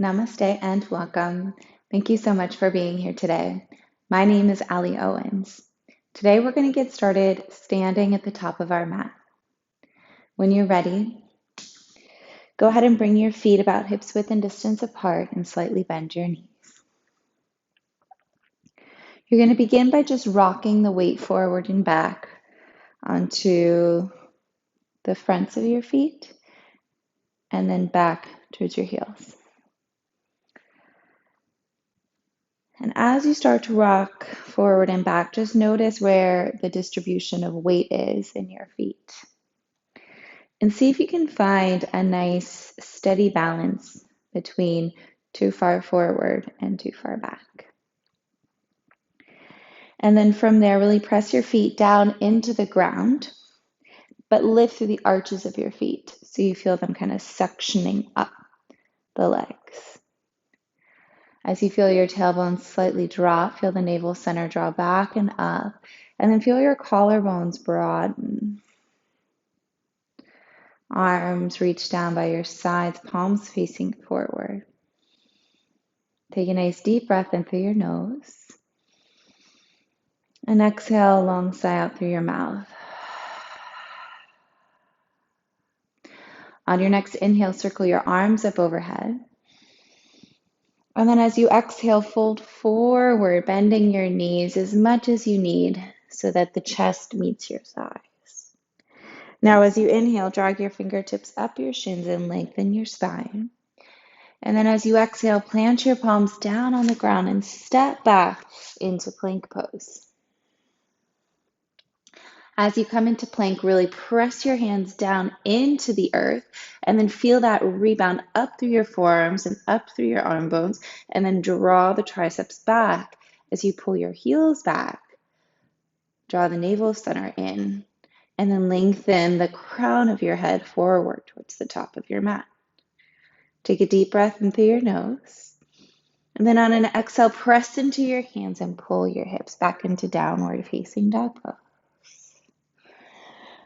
Namaste and welcome. Thank you so much for being here today. My name is Ali Owens. Today we're going to get started standing at the top of our mat. When you're ready, go ahead and bring your feet about hips width and distance apart and slightly bend your knees. You're going to begin by just rocking the weight forward and back onto the fronts of your feet and then back towards your heels. And as you start to rock forward and back, just notice where the distribution of weight is in your feet. And see if you can find a nice steady balance between too far forward and too far back. And then from there, really press your feet down into the ground, but lift through the arches of your feet so you feel them kind of suctioning up the legs. As you feel your tailbone slightly drop, feel the navel center draw back and up, and then feel your collarbones broaden. Arms reach down by your sides, palms facing forward. Take a nice deep breath in through your nose, and exhale a long sigh out through your mouth. On your next inhale, circle your arms up overhead. And then as you exhale, fold forward, bending your knees as much as you need so that the chest meets your thighs. Now, as you inhale, drag your fingertips up your shins and lengthen your spine. And then as you exhale, plant your palms down on the ground and step back into plank pose. As you come into plank, really press your hands down into the earth and then feel that rebound up through your forearms and up through your arm bones, and then draw the triceps back as you pull your heels back. Draw the navel center in and then lengthen the crown of your head forward towards the top of your mat. Take a deep breath in through your nose. And then on an exhale, press into your hands and pull your hips back into downward facing dog pose.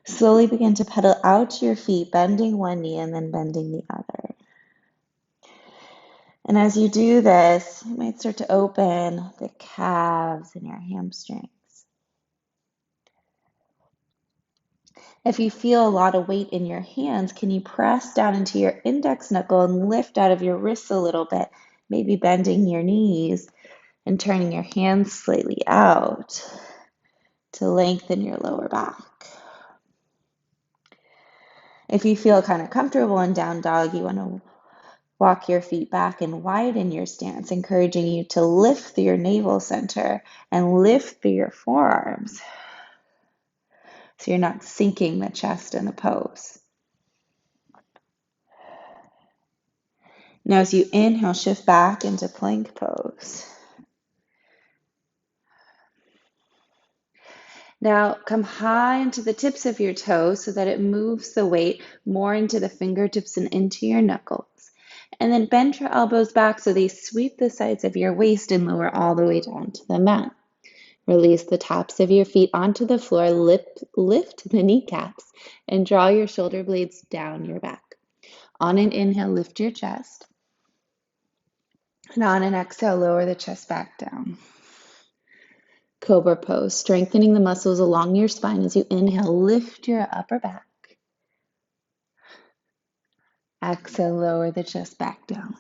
Slowly begin to pedal out to your feet, bending one knee and then bending the other. And as you do this, you might start to open the calves and your hamstrings. If you feel a lot of weight in your hands, can you press down into your index knuckle and lift out of your wrists a little bit, maybe bending your knees and turning your hands slightly out to lengthen your lower back. If you feel kind of comfortable in down dog, you want to walk your feet back and widen your stance, encouraging you to lift through your navel center and lift through your forearms so you're not sinking the chest in the pose. Now as you inhale, shift back into plank pose. Now come high into the tips of your toes so that it moves the weight more into the fingertips and into your knuckles. And then bend your elbows back so they sweep the sides of your waist and lower all the way down to the mat. Release the tops of your feet onto the floor, lift the kneecaps, and draw your shoulder blades down your back. On an inhale, lift your chest. And on an exhale, lower the chest back down. Cobra pose, strengthening the muscles along your spine as you inhale, lift your upper back. Exhale, lower the chest back down.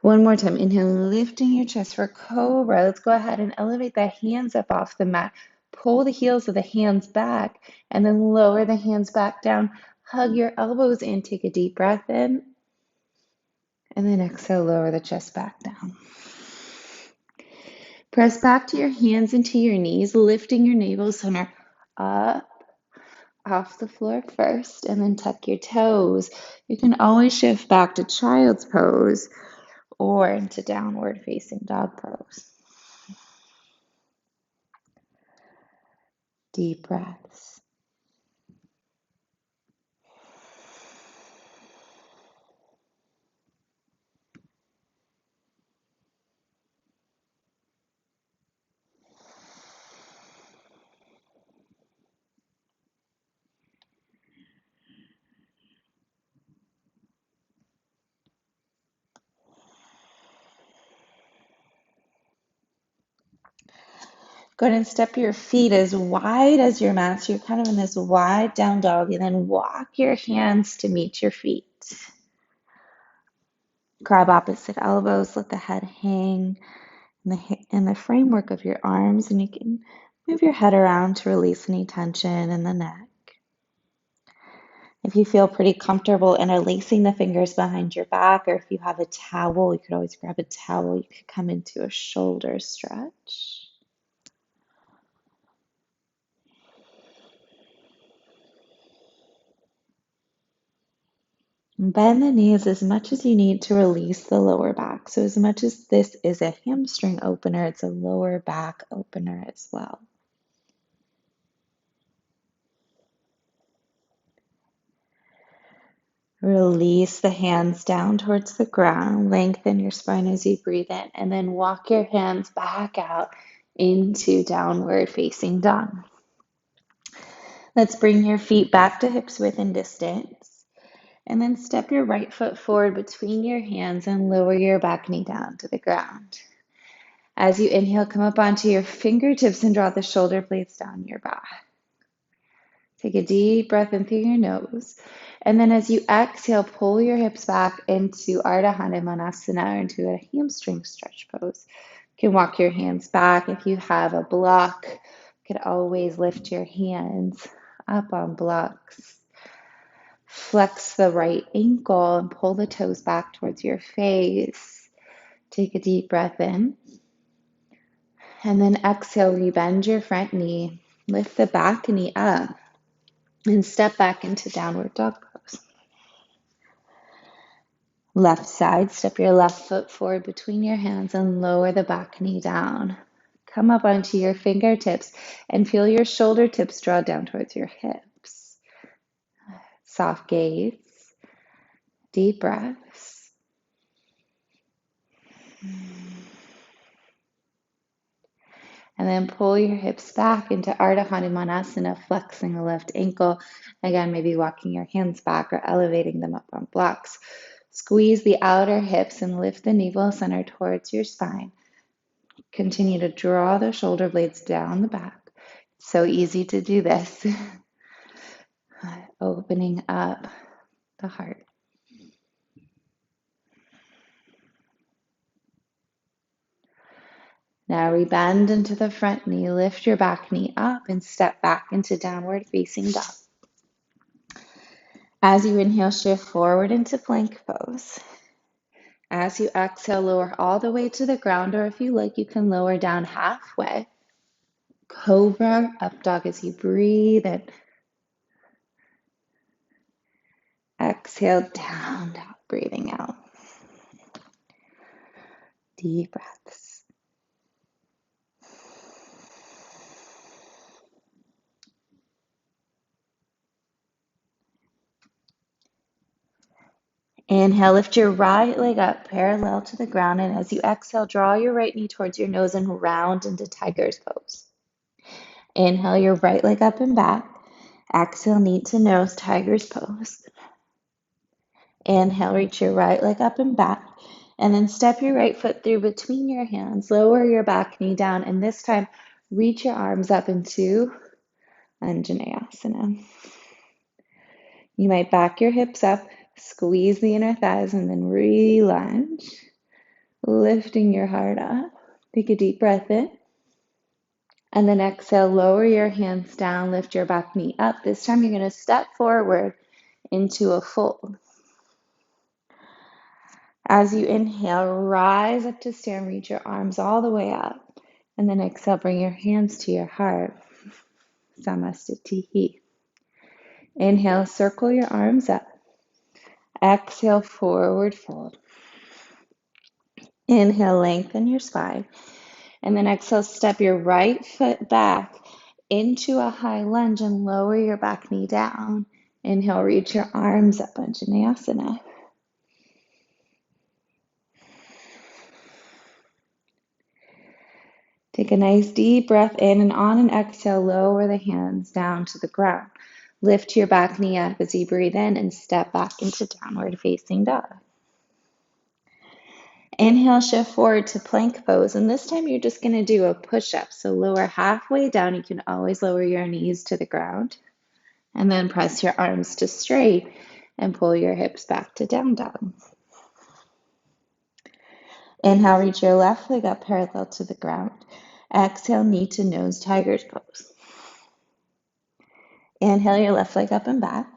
One more time, inhale, lifting your chest for cobra. Let's go ahead and elevate the hands up off the mat. Pull the heels of the hands back and then lower the hands back down. Hug your elbows in, take a deep breath in. And then exhale, lower the chest back down. Press back to your hands into your knees, lifting your navel center up off the floor first, and then tuck your toes. You can always shift back to child's pose or into downward facing dog pose. Deep breaths. Go ahead and step your feet as wide as your mat. So you're kind of in this wide down dog, and then walk your hands to meet your feet. Grab opposite elbows, let the head hang in the framework of your arms, and you can move your head around to release any tension in the neck. If you feel pretty comfortable interlacing the fingers behind your back, or if you have a towel, you could always grab a towel. You could come into a shoulder stretch. Bend the knees as much as you need to release the lower back. So as much as this is a hamstring opener, it's a lower back opener as well. Release the hands down towards the ground. Lengthen your spine as you breathe in, and then walk your hands back out into downward facing dog. Let's bring your feet back to hips width and distance. And then step your right foot forward between your hands and lower your back knee down to the ground. As you inhale, come up onto your fingertips and draw the shoulder blades down your back. Take a deep breath in through your nose. And then as you exhale, pull your hips back into Ardha Hanumanasana, into a hamstring stretch pose. You can walk your hands back. If you have a block, you could always lift your hands up on blocks. Flex the right ankle and pull the toes back towards your face. Take a deep breath in. And then exhale, rebend your front knee. Lift the back knee up and step back into downward dog pose. Left side, step your left foot forward between your hands and lower the back knee down. Come up onto your fingertips and feel your shoulder tips draw down towards your hips. Soft gaze, deep breaths. And then pull your hips back into Ardha Hanumanasana, flexing the left ankle. Again, maybe walking your hands back or elevating them up on blocks. Squeeze the outer hips and lift the navel center towards your spine. Continue to draw the shoulder blades down the back. It's so easy to do this. Opening up the heart. Now rebend into the front knee, lift your back knee up and step back into downward facing dog. As you inhale, shift forward into plank pose. As you exhale, lower all the way to the ground, or if you like, you can lower down halfway. Cobra, up dog as you breathe in. Exhale, down dog, breathing out. Deep breaths. Inhale, lift your right leg up parallel to the ground, and as you exhale, draw your right knee towards your nose and round into tiger's pose. Inhale your right leg up and back. Exhale, knee to nose, tiger's pose. Inhale, reach your right leg up and back, and then step your right foot through between your hands. Lower your back knee down, and this time, reach your arms up into Anjaneyasana. You might back your hips up, squeeze the inner thighs, and then re-lunge. Lifting your heart up. Take a deep breath in. And then exhale, lower your hands down, lift your back knee up. This time you're going to step forward into a fold. As you inhale, rise up to stand, reach your arms all the way up. And then exhale, bring your hands to your heart. Samastitihi. Inhale, circle your arms up. Exhale, forward fold. Inhale, lengthen your spine. And then exhale, step your right foot back into a high lunge and lower your back knee down. Inhale, reach your arms up, Anjaneyasana. Take a nice deep breath in, and on an exhale, lower the hands down to the ground. Lift your back knee up as you breathe in and step back into downward facing dog. Inhale, shift forward to plank pose. And this time you're just going to do a push-up. So lower halfway down. You can always lower your knees to the ground. And then press your arms to straight and pull your hips back to down dog. Inhale, reach your left leg up parallel to the ground. Exhale, knee to nose, tiger's pose. Inhale your left leg up and back.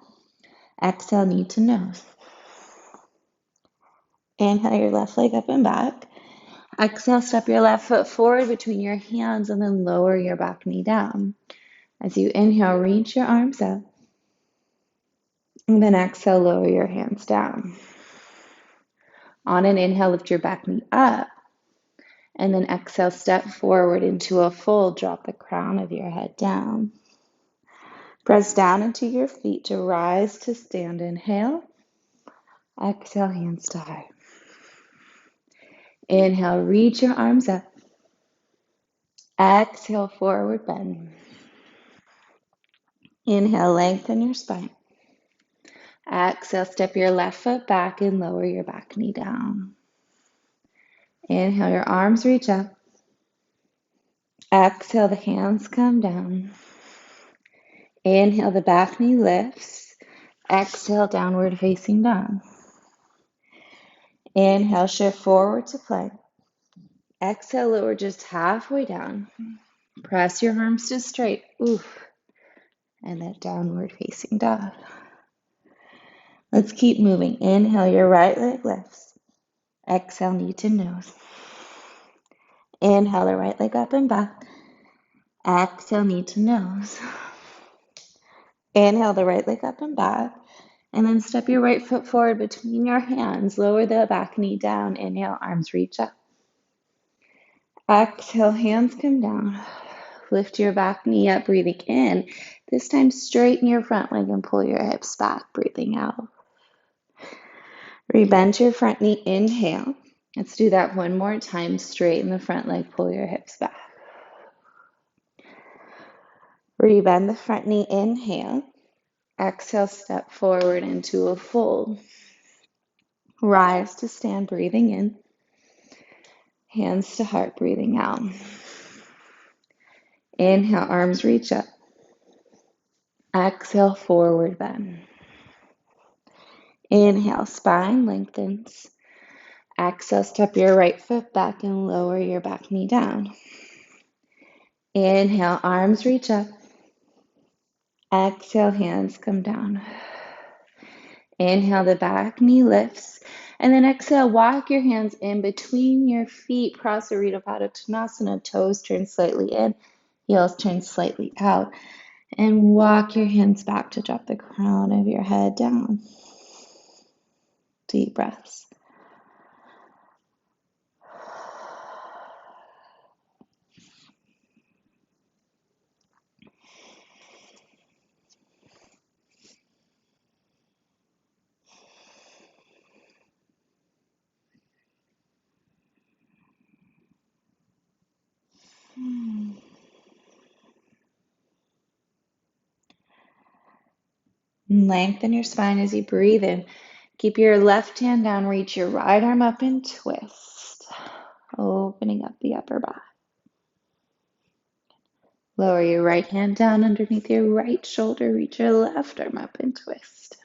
Exhale, knee to nose. Inhale your left leg up and back. Exhale, step your left foot forward between your hands and then lower your back knee down. As you inhale, reach your arms up. And then exhale, lower your hands down. On an inhale, lift your back knee up. And then exhale, step forward into a fold. Drop the crown of your head down. Press down into your feet to rise to stand. Inhale. Exhale, hands to heart. Inhale, reach your arms up. Exhale, forward bend. Inhale, lengthen your spine. Exhale, step your left foot back and lower your back knee down. Inhale, your arms reach up. Exhale, the hands come down. Inhale, the back knee lifts. Exhale, downward facing dog. Inhale, shift forward to plank. Exhale, lower just halfway down. Press your arms to straight. Oof. And then downward facing dog. Let's keep moving. Inhale, your right leg lifts. Exhale, knee to nose. Inhale, the right leg up and back. Exhale, knee to nose. Inhale, the right leg up and back. And then step your right foot forward between your hands. Lower the back knee down. Inhale, arms reach up. Exhale, hands come down. Lift your back knee up, breathing in. This time, straighten your front leg and pull your hips back, breathing out. Rebend your front knee, inhale. Let's do that one more time. Straighten the front leg, pull your hips back. Rebend the front knee, inhale. Exhale, step forward into a fold. Rise to stand, breathing in. Hands to heart, breathing out. Inhale, arms reach up. Exhale, forward bend. Inhale, spine lengthens. Exhale, step your right foot back and lower your back knee down. Inhale, arms reach up. Exhale, hands come down. Inhale, the back knee lifts. And then exhale, walk your hands in between your feet. Prasarita Padottanasana, toes turn slightly in, heels turn slightly out. And walk your hands back to drop the crown of your head down. Deep breaths. Lengthen your spine as you breathe in. Keep your left hand down, reach your right arm up and twist. Opening up the upper back. Lower your right hand down underneath your right shoulder, reach your left arm up and twist.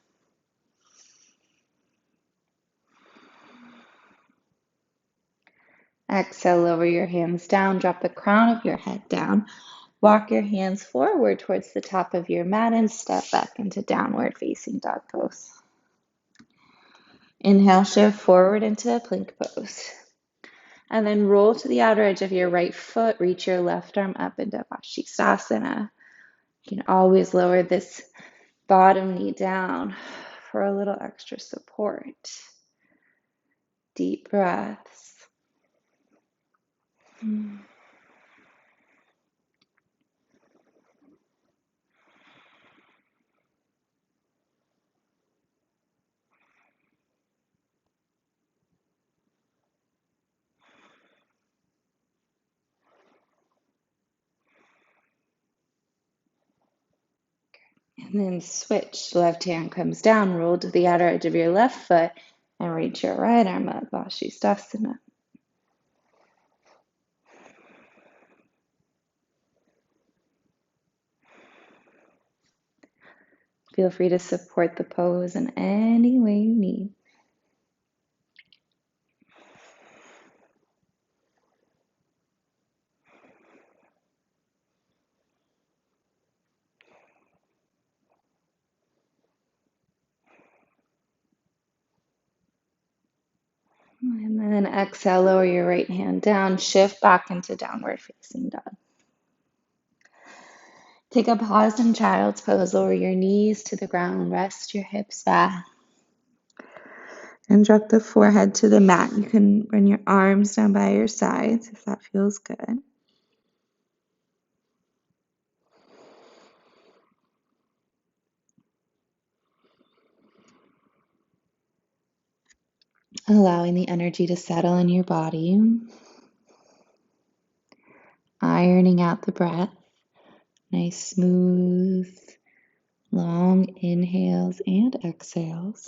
Exhale, lower your hands down, drop the crown of your head down. Walk your hands forward towards the top of your mat and step back into downward facing dog pose. Inhale, shift forward into a plank pose. And then roll to the outer edge of your right foot, reach your left arm up into Vashisthasana. You can always lower this bottom knee down for a little extra support. Deep breaths. And then switch. Left hand comes down, roll to the outer edge of your left foot, and reach your right arm up, Vashisthasana. Feel free to support the pose in any way you need. And then exhale, lower your right hand down, shift back into downward facing dog. Take a pause in child's pose, lower your knees to the ground, rest your hips back, and drop the forehead to the mat. You can bring your arms down by your sides if that feels good. Allowing the energy to settle in your body, ironing out the breath. Nice, smooth, long inhales and exhales.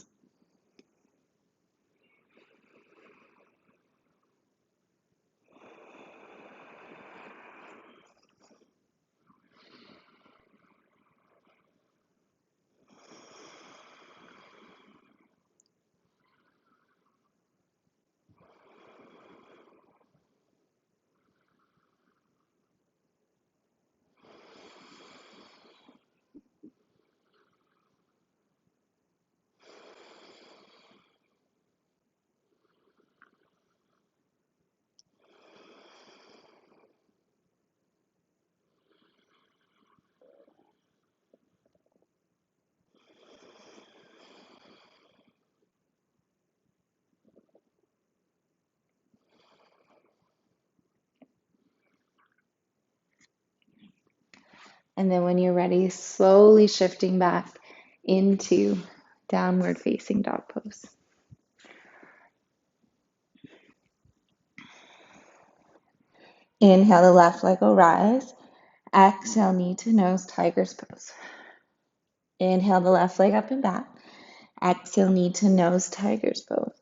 And then when you're ready, slowly shifting back into downward facing dog pose. Inhale, the left leg will rise. Exhale, knee to nose, tiger's pose. Inhale the left leg up and back. Exhale, knee to nose, tiger's pose.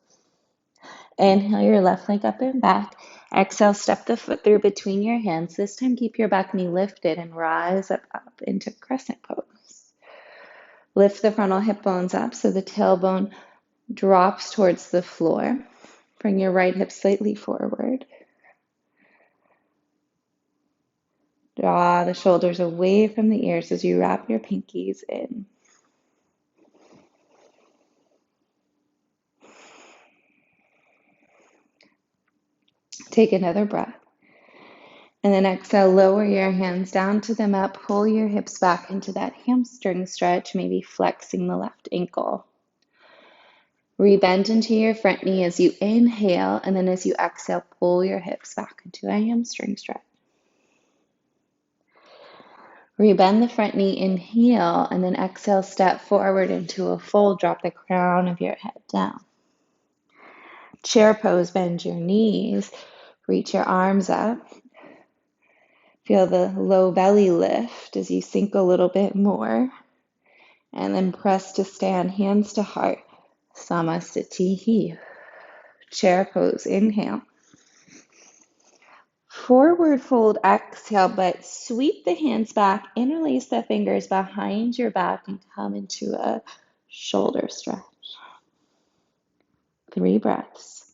Inhale your left leg up and back. Exhale, step the foot through between your hands. This time, keep your back knee lifted and rise up into crescent pose. Lift the frontal hip bones up so the tailbone drops towards the floor. Bring your right hip slightly forward. Draw the shoulders away from the ears as you wrap your pinkies in. Take another breath. And then exhale, lower your hands down to the mat. Pull your hips back into that hamstring stretch, maybe flexing the left ankle. Rebend into your front knee as you inhale, and then as you exhale, pull your hips back into a hamstring stretch. Rebend the front knee, inhale, and then exhale, step forward into a fold. Drop the crown of your head down. Chair pose, bend your knees, reach your arms up. Feel the low belly lift as you sink a little bit more. And then press to stand, hands to heart. Samasthiti. Chair pose, inhale. Forward fold, exhale, but sweep the hands back, interlace the fingers behind your back, and come into a shoulder stretch. 3 breaths.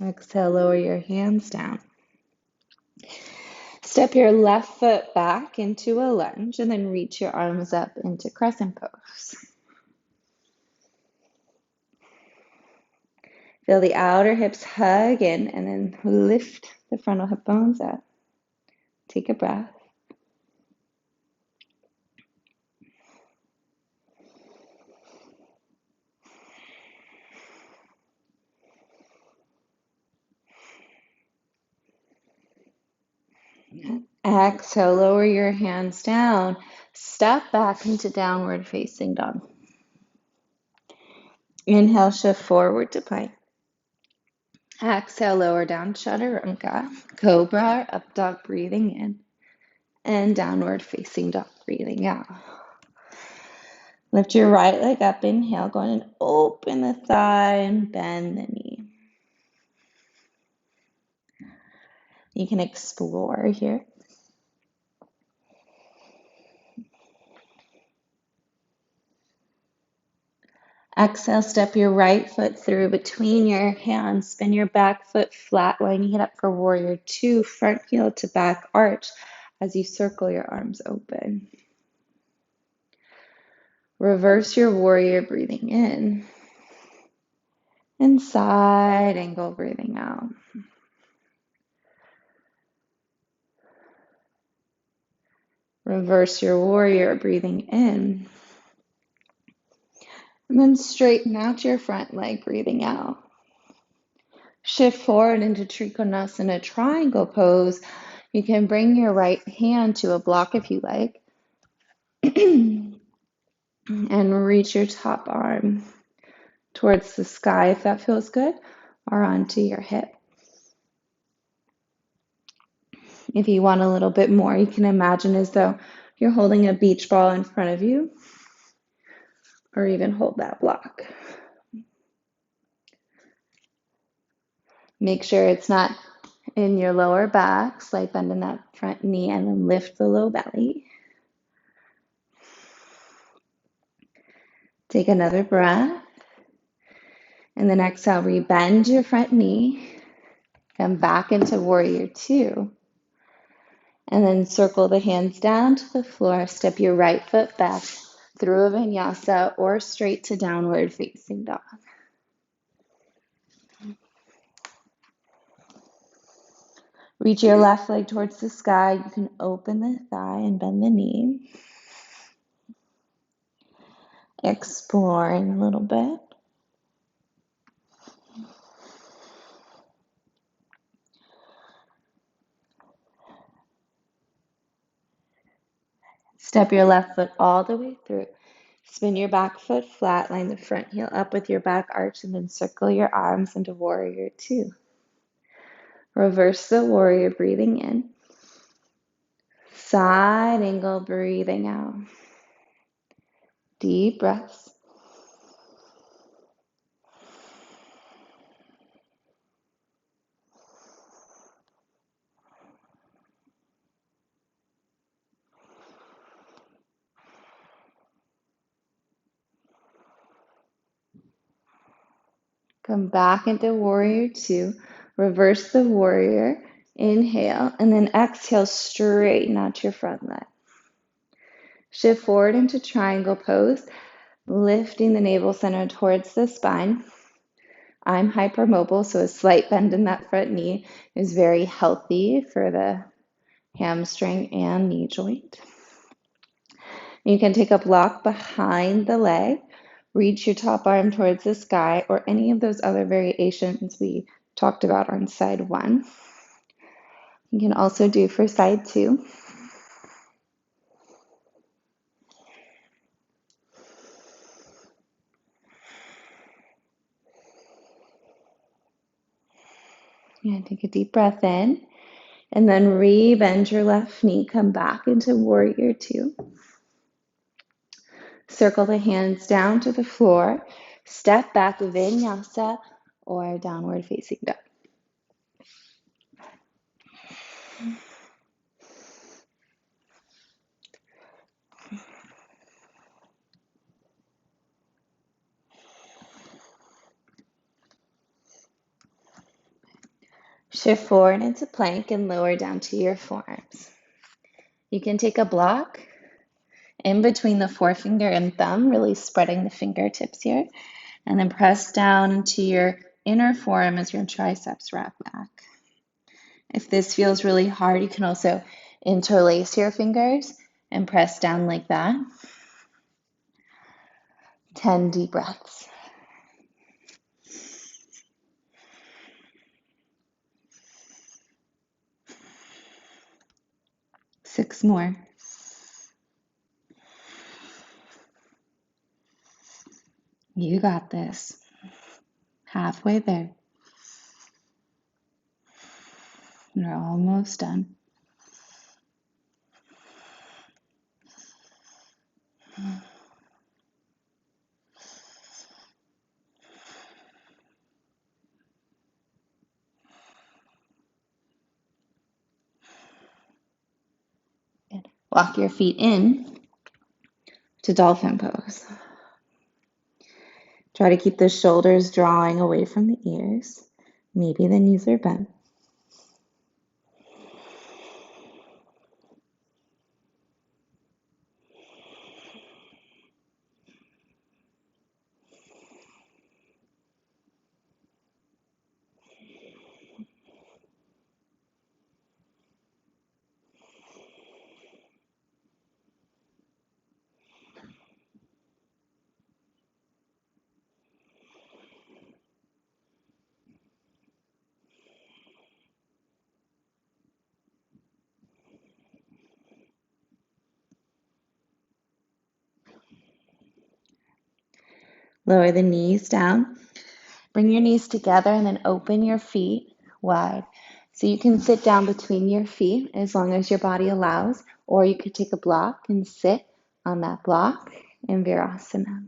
Exhale, lower your hands down. Step your left foot back into a lunge and then reach your arms up into crescent pose. Feel the outer hips hug in and then lift the frontal hip bones up. Take a breath. Exhale, lower your hands down. Step back into downward facing dog. Inhale, shift forward to plank. Exhale, lower down, chaturanga. Cobra, up dog, breathing in. And downward facing dog, breathing out. Lift your right leg up, inhale, go ahead and open the thigh and bend the knee. You can explore here. Exhale, step your right foot through between your hands. Spin your back foot flat, lining it up for warrior two, front heel to back arch as you circle your arms open. Reverse your warrior, breathing in. And side angle, breathing out. Reverse your warrior, breathing in. And then straighten out your front leg, breathing out. Shift forward into Trikonasana triangle pose. You can bring your right hand to a block if you like. And reach your top arm towards the sky if that feels good, or onto your hip. If you want a little bit more, you can imagine as though you're holding a beach ball in front of you, or even hold that block. Make sure it's not in your lower back. Slight bend in that front knee and then lift the low belly. Take another breath. And then exhale, rebend your front knee. Come back into warrior two. And then circle the hands down to the floor. Step your right foot back through a vinyasa or straight to downward facing dog. Reach your left leg towards the sky. You can open the thigh and bend the knee. Exploring a little bit. Step your left foot all the way through. Spin your back foot flat, line the front heel up with your back arch, and then circle your arms into warrior two. Reverse the warrior, breathing in. Side angle, breathing out. Deep breaths. Come back into warrior two. Reverse the warrior. Inhale, and then exhale, straighten out your front leg. Shift forward into triangle pose, lifting the navel center towards the spine. I'm hypermobile, so a slight bend in that front knee is very healthy for the hamstring and knee joint. You can take a block behind the leg, reach your top arm towards the sky, or any of those other variations we talked about on side one. You can also do for side two. And take a deep breath in, and then re-bend your left knee, come back into warrior two. Circle the hands down to the floor, step back, vinyasa, or downward facing dog. Shift forward into plank and lower down to your forearms. You can take a block in between the forefinger and thumb, really spreading the fingertips here, and then press down into your inner forearm as your triceps wrap back. If this feels really hard, you can also interlace your fingers and press down like that. 10 deep breaths. 6 more. You got this. Halfway there. You're almost done. Good. Walk your feet in to dolphin pose. Try to keep the shoulders drawing away from the ears. Maybe the knees are bent. Lower the knees down. Bring your knees together and then open your feet wide. So you can sit down between your feet as long as your body allows, or you could take a block and sit on that block in Virasana.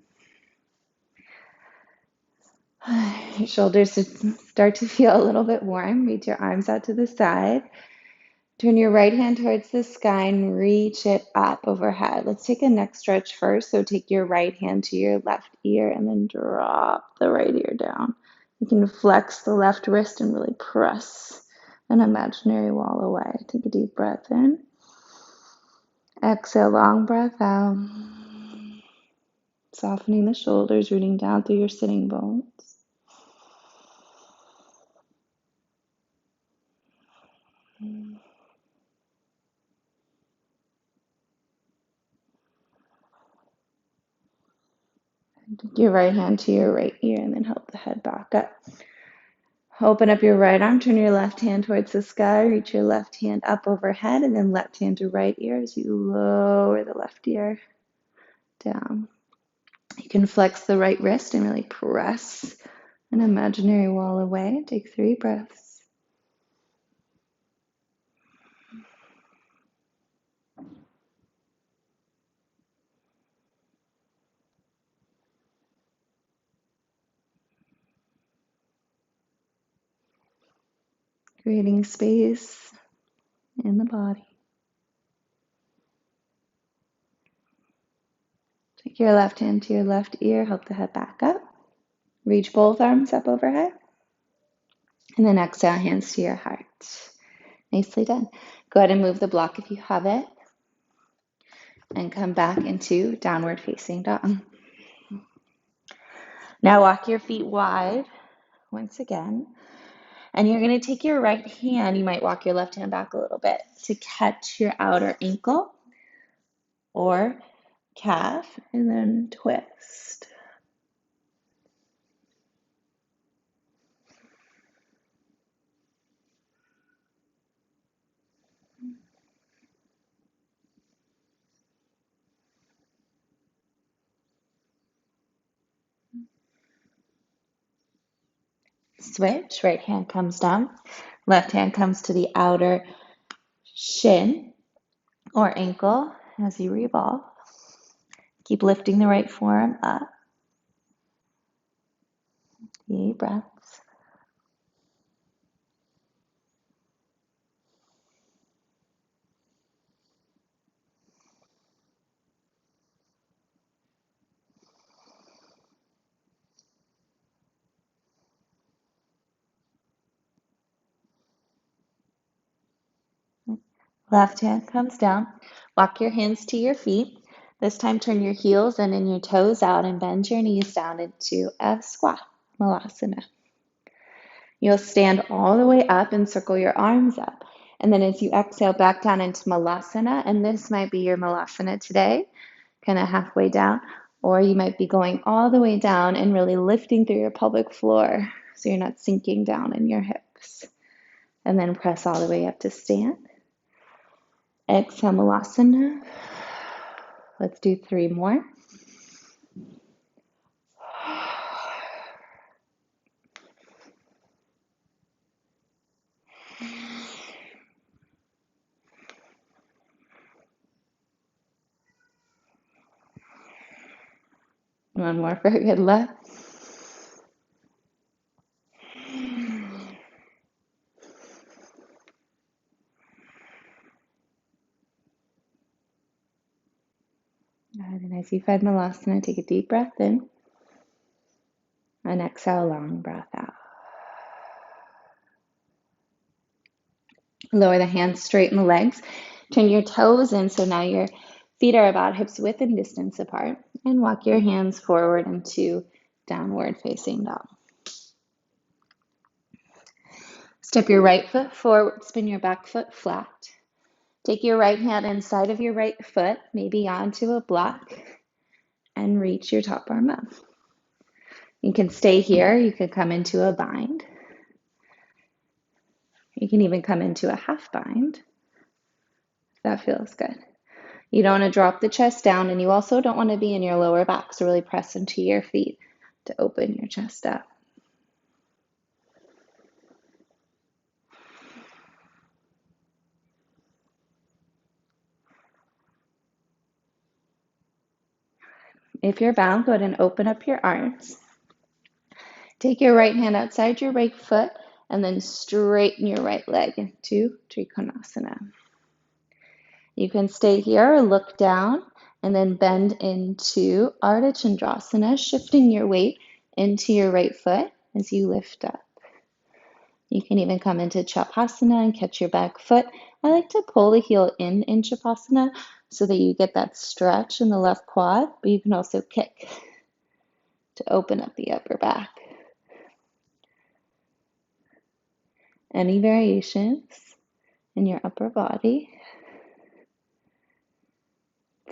Your shoulders start to feel a little bit warm. Reach your arms out to the side. Turn your right hand towards the sky and reach it up overhead. Let's take a neck stretch first. So take your right hand to your left ear and then drop the right ear down. You can flex the left wrist and really press an imaginary wall away. Take a deep breath in. Exhale, long breath out. Softening the shoulders, rooting down through your sitting bones. Take your right hand to your right ear and then help the head back up. Open up your right arm, turn your left hand towards the sky, reach your left hand up overhead, and then left hand to right ear as you lower the left ear down. You can flex the right wrist and really press an imaginary wall away. Take 3 breaths. Creating space in the body. Take your left hand to your left ear, help the head back up. Reach both arms up overhead. And then exhale, hands to your heart. Nicely done. Go ahead and move the block if you have it. And come back into downward facing dog. Now walk your feet wide once again. And you're going to take your right hand, you might walk your left hand back a little bit to catch your outer ankle or calf and then twist. Switch, right hand comes down, left hand comes to the outer shin or ankle as you revolve. Keep lifting the right forearm up. Deep breaths. Left hand comes down. Walk your hands to your feet. This time turn your heels and then your toes out and bend your knees down into a squat, Malasana. You'll stand all the way up and circle your arms up. And then as you exhale back down into Malasana, and this might be your Malasana today, kind of halfway down, or you might be going all the way down and really lifting through your pelvic floor so you're not sinking down in your hips. And then press all the way up to stand. Exhale, Malasana. Let's do 3 more. One more for a good luck. Good. And as you find Malasana, take a deep breath in and exhale, long breath out. Lower the hands, straighten the legs. Turn your toes in so now your feet are about hips width and distance apart. And walk your hands forward into downward facing dog. Step your right foot forward, spin your back foot flat. Take your right hand inside of your right foot, maybe onto a block, and reach your top arm up. You can stay here. You can come into a bind. You can even come into a half bind. That feels good. You don't want to drop the chest down, and you also don't want to be in your lower back, so really press into your feet to open your chest up. If you're bound, go ahead and open up your arms. Take your right hand outside your right foot, and then straighten your right leg into Trikonasana. You can stay here or look down, and then bend into Ardha Chandrasana, shifting your weight into your right foot as you lift up. You can even come into Chapasana and catch your back foot. I like to pull the heel in Chapasana so that you get that stretch in the left quad, but you can also kick to open up the upper back. Any variations in your upper body,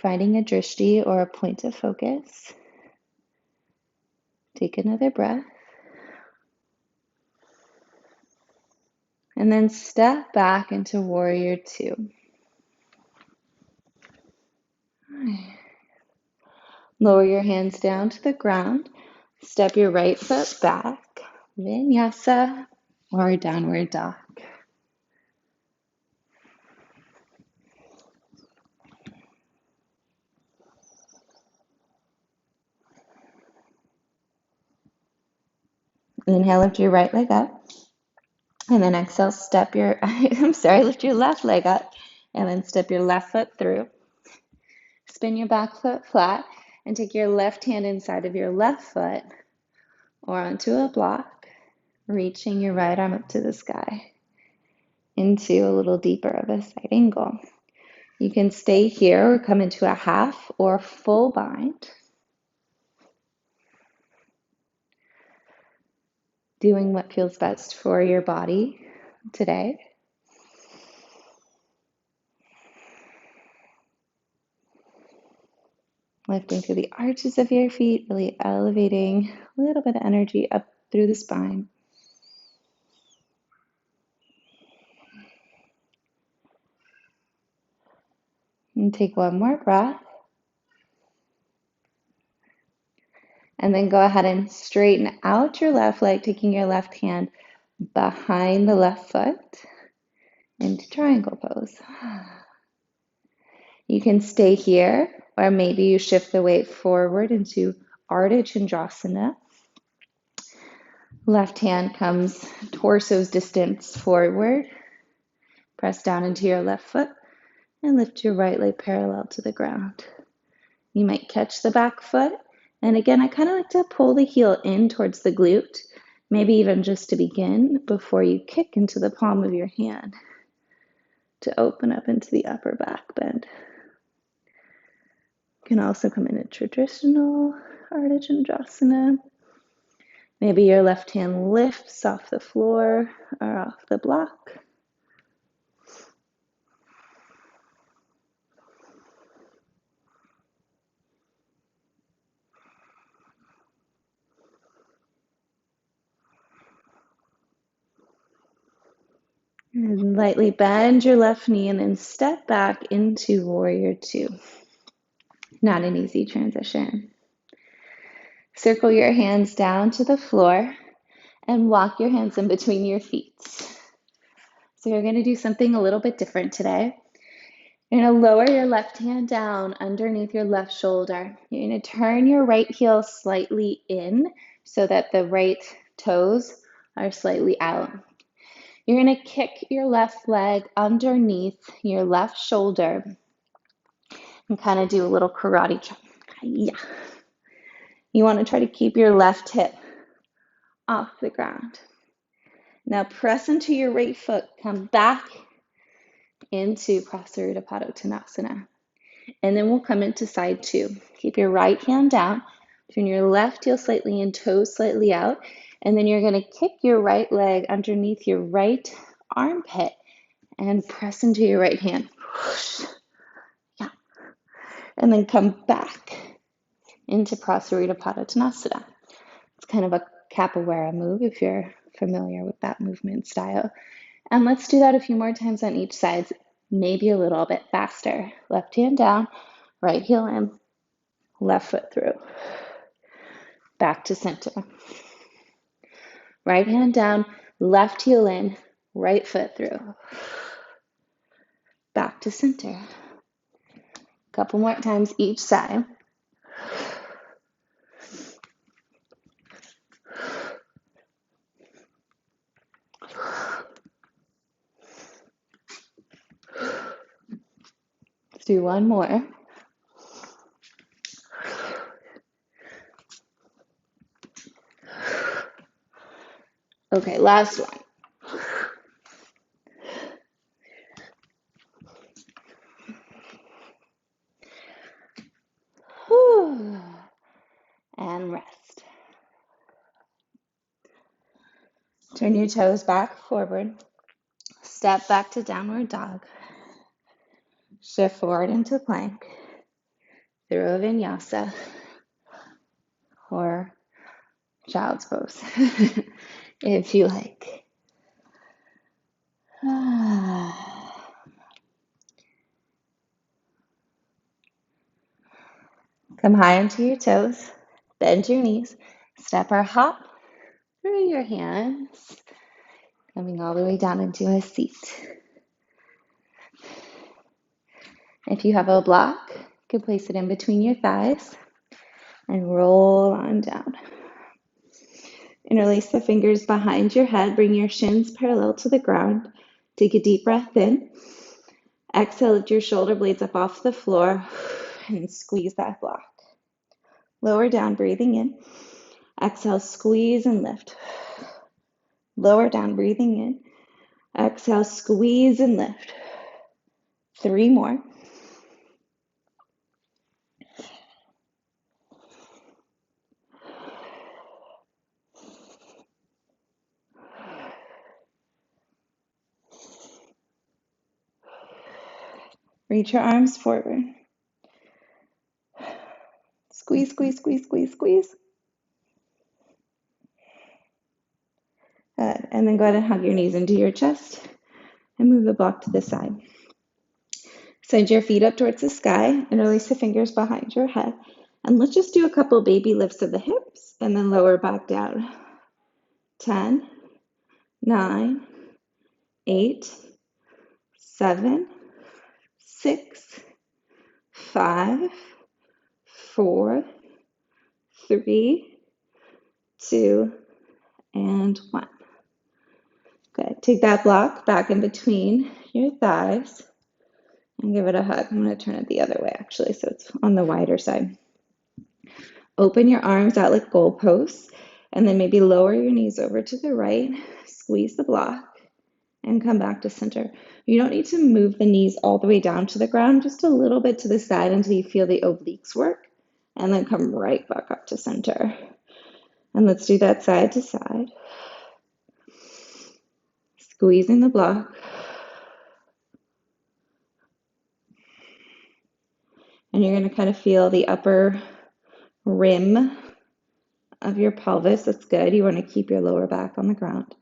finding a drishti or a point of focus. Take another breath. And then step back into Warrior Two. Lower your hands down to the ground. Step your right foot back. Vinyasa or Downward Dog. Inhale, lift your right leg up. And then exhale, lift your left leg up. And then step your left foot through. Spin your back foot flat and take your left hand inside of your left foot or onto a block, reaching your right arm up to the sky into a little deeper of a side angle. You can stay here or come into a half or full bind. Doing what feels best for your body today. Lifting through the arches of your feet, really elevating a little bit of energy up through the spine. And take one more breath. And then go ahead and straighten out your left leg, taking your left hand behind the left foot into triangle pose. You can stay here, or maybe you shift the weight forward into Ardha Chandrasana. Left hand comes torso's distance forward. Press down into your left foot and lift your right leg parallel to the ground. You might catch the back foot. And again, I kind of like to pull the heel in towards the glute, maybe even just to begin before you kick into the palm of your hand to open up into the upper back bend. You can also come in a traditional Ardha Chandrasana. Maybe your left hand lifts off the floor or off the block. And lightly bend your left knee and then step back into warrior two. Not an easy transition. Circle your hands down to the floor and walk your hands in between your feet. So you're going to do something a little bit different today. You're going to lower your left hand down underneath your left shoulder. You're going to turn your right heel slightly in so that the right toes are slightly out. You're going to kick your left leg underneath your left shoulder and kind of do a little karate chop. Yeah. You want to try to keep your left hip off the ground. Now press into your right foot, come back into Prasarita Padottanasana. And then we'll come into side two. Keep your right hand down, turn your left heel slightly in, toes slightly out, and then you're going to kick your right leg underneath your right armpit and press into your right hand. Yeah. And then come back into Prasarita Padottanasana. It's kind of a capoeira move if you're familiar with that movement style. And let's do that a few more times on each side, maybe a little bit faster. Left hand down, right heel in, left foot through. Back to center. Right hand down, left heel in, right foot through. Back to center. Couple more times each side. Let's do one more. Okay, last one. Whew. And rest. Turn your toes back forward. Step back to downward dog. Shift forward into plank. Through a vinyasa or child's pose if you like. Come high onto your toes, bend your knees, step or hop through your hands, coming all the way down into a seat. If you have a block, you can place it in between your thighs and roll on down. Interlace the fingers behind your head, bring your shins parallel to the ground. Take a deep breath in. Exhale, lift your shoulder blades up off the floor and squeeze that block. Lower down, breathing in. Exhale, squeeze and lift. Lower down, breathing in. Exhale, squeeze and lift. 3 more. Reach your arms forward. Squeeze, squeeze, squeeze, squeeze, squeeze. Good. And then go ahead and hug your knees into your chest and move the block to the side. Send your feet up towards the sky and release the fingers behind your head. And let's just do a couple baby lifts of the hips and then lower back down. 10, 9, 8, 7, 6, 5, 4, 3, 2, and 1. Good. Take that block back in between your thighs and give it a hug. I'm going to turn it the other way actually, so it's on the wider side. Open your arms out like goalposts and then maybe lower your knees over to the right, squeeze the block, and come back to center. You don't need to move the knees all the way down to the ground, just a little bit to the side until you feel the obliques work, and then come right back up to center. And let's do that side to side. Squeezing the block. And you're going to kind of feel the upper rim of your pelvis. That's good. You want to keep your lower back on the ground.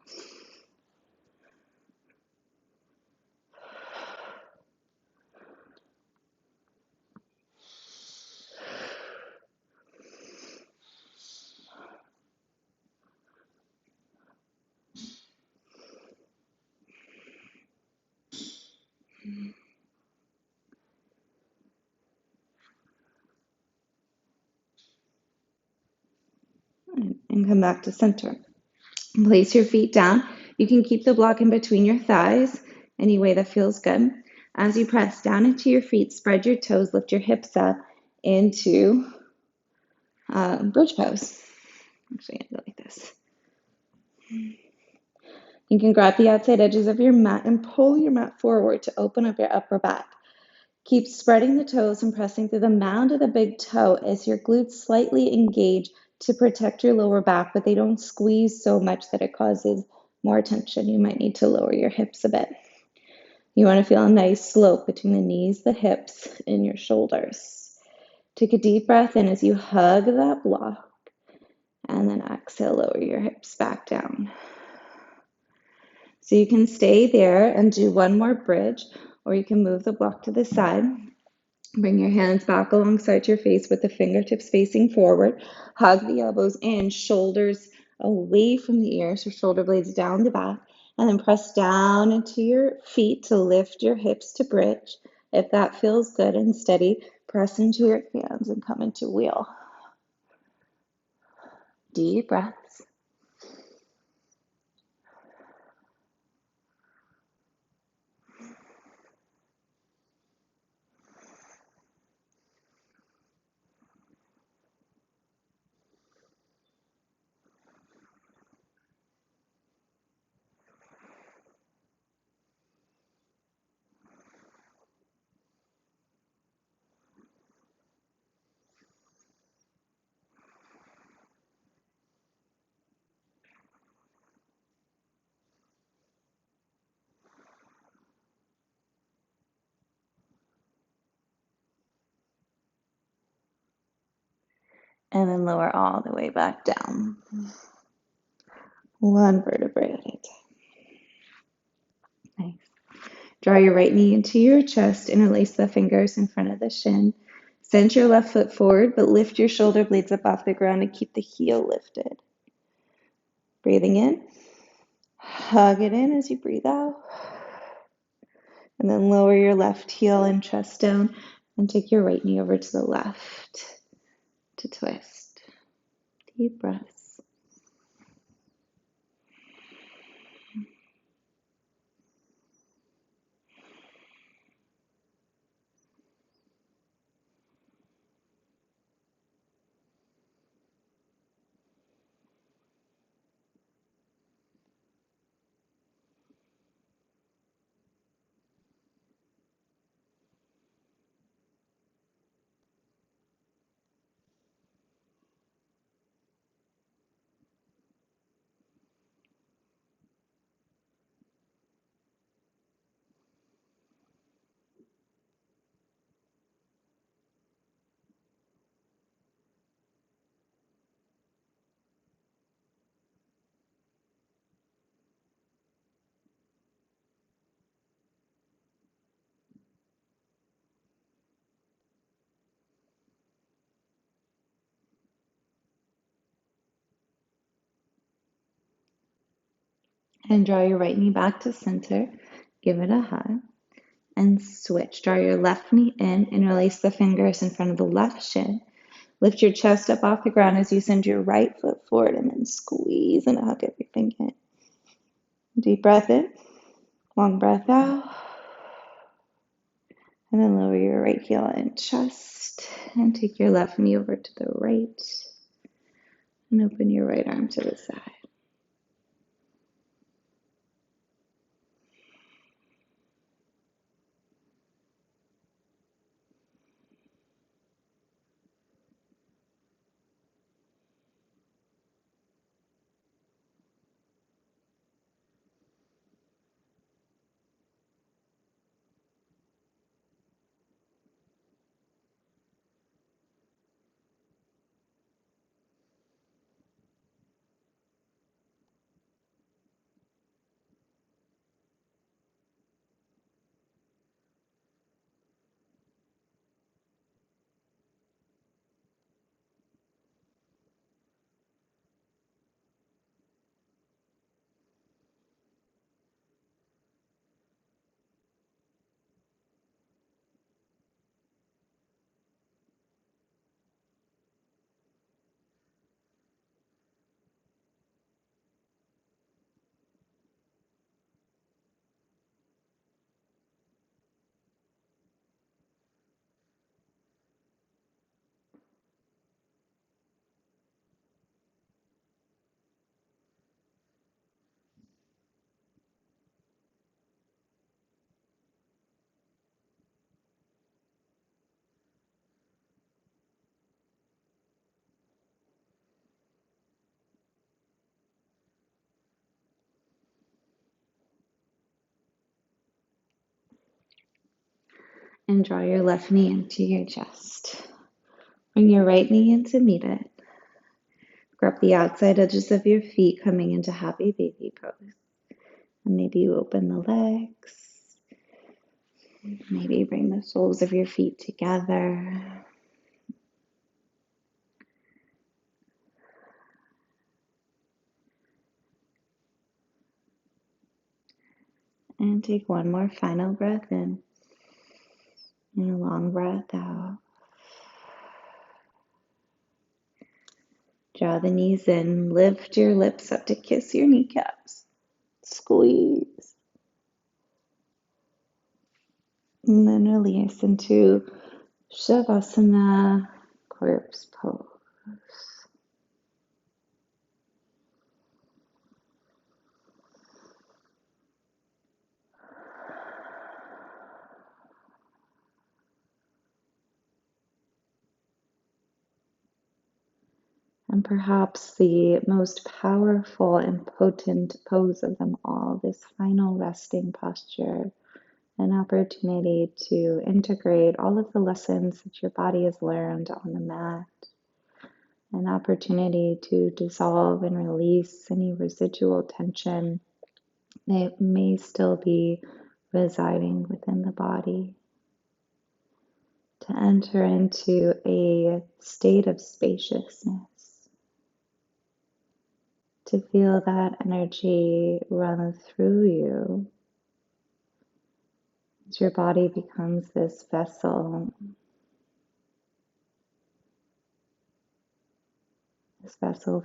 and come back to center. Place your feet down. You can keep the block in between your thighs, any way that feels good. As you press down into your feet, spread your toes, lift your hips up into bridge pose. Actually, I'm gonna go like this. You can grab the outside edges of your mat and pull your mat forward to open up your upper back. Keep spreading the toes and pressing through the mound of the big toe as your glutes slightly engage to protect your lower back, but they don't squeeze so much that it causes more tension. You might need to lower your hips a bit. You want to feel a nice slope between the knees, the hips, and your shoulders. Take a deep breath in as you hug that block, and then exhale, lower your hips back down. So you can stay there and do one more bridge, or you can move the block to the side. Bring your hands back alongside your face with the fingertips facing forward. Hug the elbows in, shoulders away from the ears, or shoulder blades down the back, and then press down into your feet to lift your hips to bridge. If that feels good and steady, press into your hands and come into wheel. Deep breaths. And then lower all the way back down. One vertebrae at a time. Nice. Draw your right knee into your chest, interlace the fingers in front of the shin. Send your left foot forward, but lift your shoulder blades up off the ground and keep the heel lifted. Breathing in. Hug it in as you breathe out. And then lower your left heel and chest down and take your right knee over to the left to twist. Deep breaths. And draw your right knee back to center. Give it a hug. And switch. Draw your left knee in, interlace the fingers in front of the left shin. Lift your chest up off the ground as you send your right foot forward and then squeeze and hug everything in. Deep breath in, long breath out. And then lower your right heel and chest. And take your left knee over to the right. And open your right arm to the side. And draw your left knee into your chest. Bring your right knee in to meet it. Grab the outside edges of your feet coming into happy baby pose. And maybe you open the legs. Maybe bring the soles of your feet together. And take one more final breath in. And a long breath out. Draw the knees in. Lift your lips up to kiss your kneecaps. Squeeze. And then release into Shavasana, corpse pose. And perhaps the most powerful and potent pose of them all, this final resting posture, an opportunity to integrate all of the lessons that your body has learned on the mat, an opportunity to dissolve and release any residual tension that may still be residing within the body, to enter into a state of spaciousness, to feel that energy run through you as your body becomes this vessel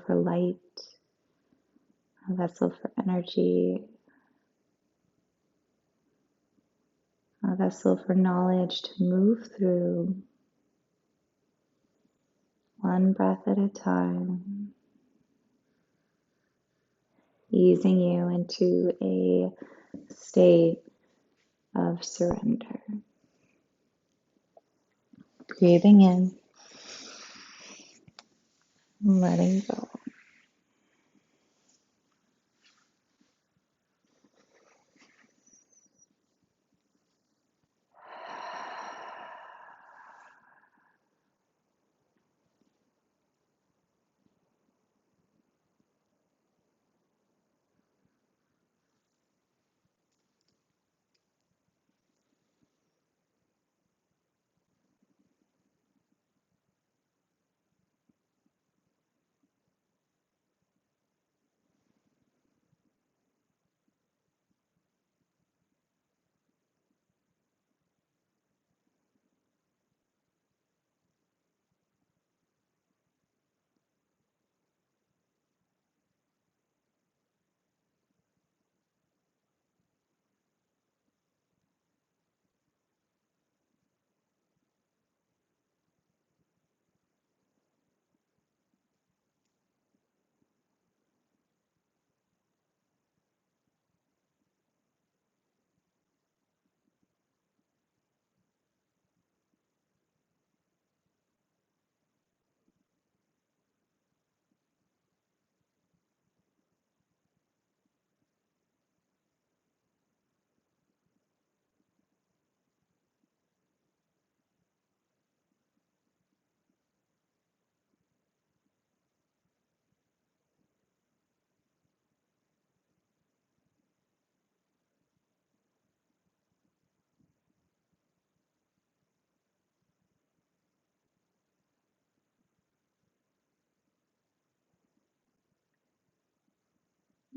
for light, a vessel for energy, a vessel for knowledge to move through one breath at a time, easing you into a state of surrender. Breathing in, letting go.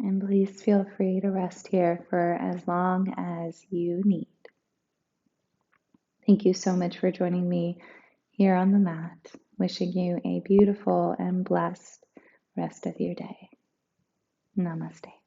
And please feel free to rest here for as long as you need. Thank you so much for joining me here on the mat. Wishing you a beautiful and blessed rest of your day. Namaste.